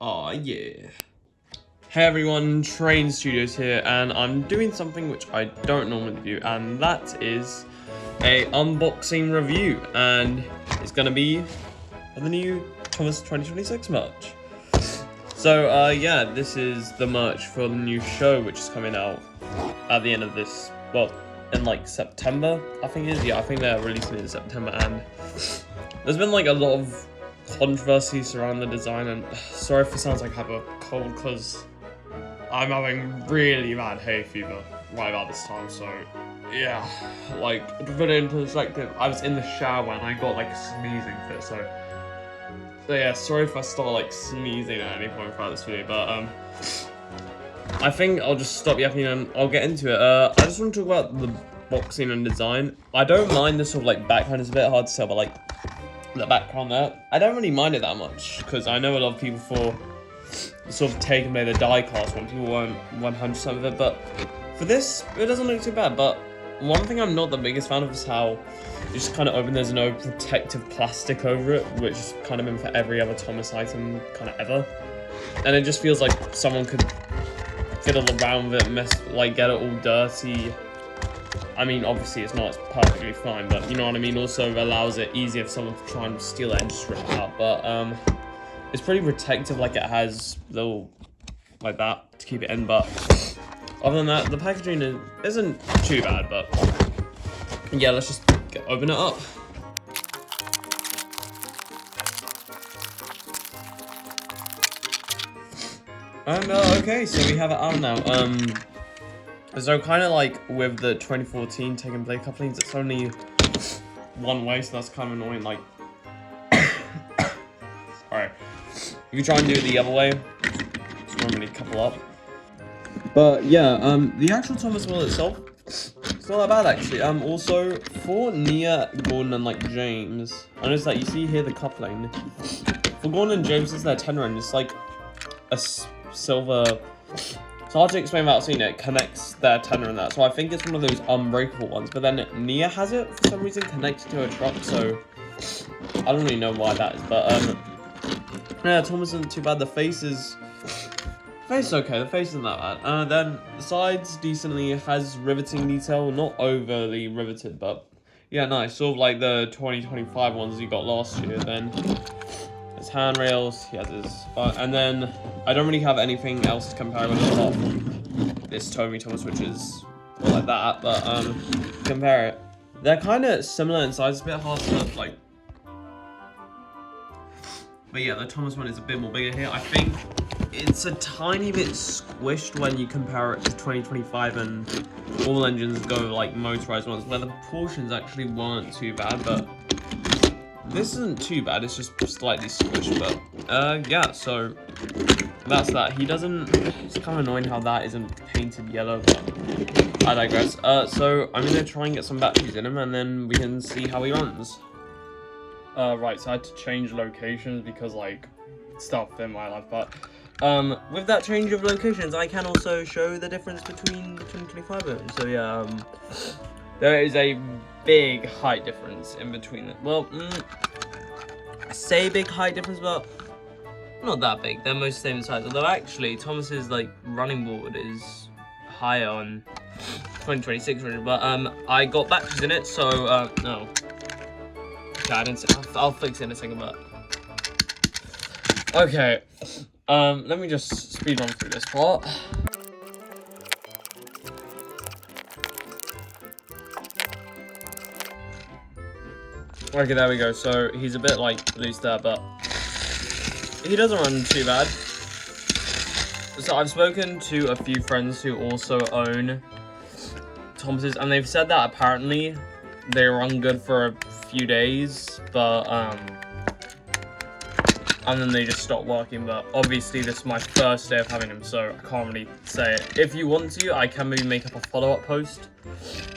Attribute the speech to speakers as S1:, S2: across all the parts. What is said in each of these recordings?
S1: Oh yeah. Hey everyone, Train Studios here, and I'm doing something which I don't normally do, and that is a unboxing review, and it's gonna be the new Thomas 2026 merch. So yeah, this is the merch for the new show which is coming out at the end of this, well, in like September, I think it is. Yeah, I think they're releasing it in September, and there's been like a lot of controversy surrounding the design, and sorry if it sounds like I have a cold, because I'm having really bad hay fever right about this time, so yeah, like, to put it into perspective, I was in the shower and I got like a sneezing fit, so yeah, sorry if I start like sneezing at any point throughout this video, but I think I'll just stop yapping and I'll get into it. I just want to talk about the boxing and design. I don't mind the sort of like background, it's a bit hard to tell, but like the background there, I don't really mind it that much, because I know a lot of people for sort of taking away the die cast when people weren't 100% of it, but for this, it doesn't look too bad. But one thing I'm not the biggest fan of is how it's just kind of open, there's no protective plastic over it, which is kind of been for every other Thomas item kind of ever, and it just feels like someone could fiddle around with it, get it all dirty. I mean, obviously it's not perfectly fine, but you know what I mean, also allows it easier for someone to try and steal it and just rip it out, but it's pretty protective, like it has little, like that, to keep it in, but other than that, the packaging isn't too bad, but yeah, let's just open it up. And okay, so we have it out now. So kind of like with the 2014 Take and Play couplings, it's only one way, so that's kind of annoying. Like, sorry, if you try and do it the other way, it's normally couple up. But yeah, the actual Thomas wheel itself, it's not that bad actually. Also for Nia, Gordon, and like James, I noticed that you see here the coupling. For Gordon and James, it's their tenor end. It's like a silver. It's hard to explain without seeing it. It connects their tenor and that. So I think it's one of those unbreakable ones. But then Nia has it for some reason connected to a truck. So I don't really know why that is. But yeah, Thomas isn't too bad. The face is okay. The face isn't that bad. Then the sides decently has riveting detail. Not overly riveted, but yeah, nice. Sort of like the 2025 ones you got last year. Then his handrails, he has his, and then I don't really have anything else to compare with apart from this Toby Thomas, which is more like that, but compare it. They're kind of similar in size, it's a bit hard to like, but yeah, the Thomas one is a bit more bigger here. I think it's a tiny bit squished when you compare it to 2025 and all engines go like motorized ones, where the proportions actually weren't too bad, but this isn't too bad, it's just slightly squished, but yeah, so that's that. It's kind of annoying how that isn't painted yellow, but I digress. So I'm gonna try and get some batteries in him, and then we can see how he runs. Right, so I had to change locations because like stuff in my life, but with that change of locations, I can also show the difference between the 2025 versions. So yeah, there is a big height difference in between them. Well, I say big height difference, but not that big. They're most same size. Although actually, Thomas's like running board is higher on 2026 version. But I got batteries in it, so no. Okay, I didn't. I'll fix it in a second. But okay, let me just speed run through this part. Okay, there we go. So he's a bit like loose there, but he doesn't run too bad. So I've spoken to a few friends who also own Thomas's, and they've said that apparently they run good for a few days, but and then they just stop working. But obviously this is my first day of having them, so I can't really say it. If you want to, I can maybe make up a follow-up post,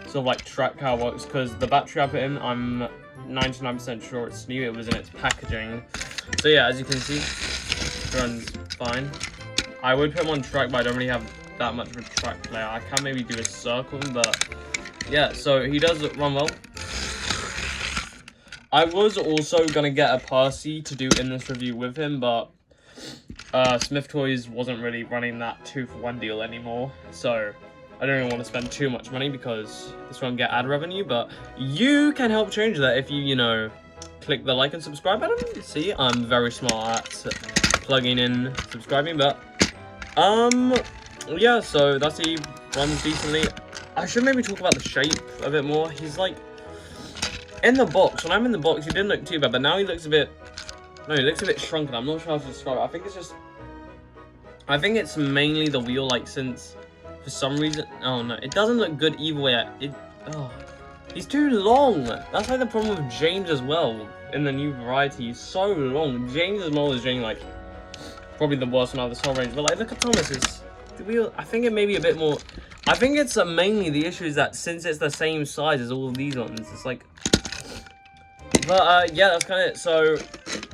S1: sort of like track how it works, because the battery I put in, I'm 99% sure it's new. It was in its packaging. So yeah, as you can see, it runs fine. I would put him on track, but I don't really have that much of a track player. I can maybe do a circle, but yeah, so he does run well. I was also gonna get a Percy to do in this review with him, but Smith Toys wasn't really running that 2-for-1 deal anymore, so I don't even want to spend too much money because this won't get ad revenue, but you can help change that if you know, click the like and subscribe button. See, I'm very smart at plugging in subscribing, but yeah, so that's he runs decently. I should maybe talk about the shape a bit more. He's like, in the box, when I'm in the box, he didn't look too bad, but now he looks a bit, no, he looks a bit shrunken. I'm not sure how to describe it. I think it's mainly the wheel, like, since, for some reason, oh no, it doesn't look good either way. He's too long. That's like the problem with James as well, in the new variety. He's so long. James's model is getting, like, probably the worst one out of this whole range, but, like, look at Thomas's. The wheel, I think it may be a bit more, I think it's mainly the issue is that since it's the same size as all of these ones, it's like, but yeah, that's kind of it. So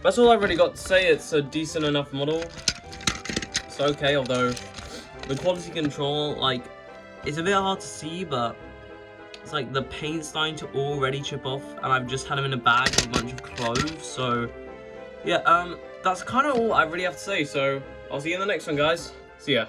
S1: that's all I've really got to say. It's a decent enough model. It's okay, although the quality control, like, it's a bit hard to see, but it's like the paint's starting to already chip off, and I've just had him in a bag with a bunch of clothes. So yeah, that's kind of all I really have to say. So I'll see you in the next one, guys. See ya.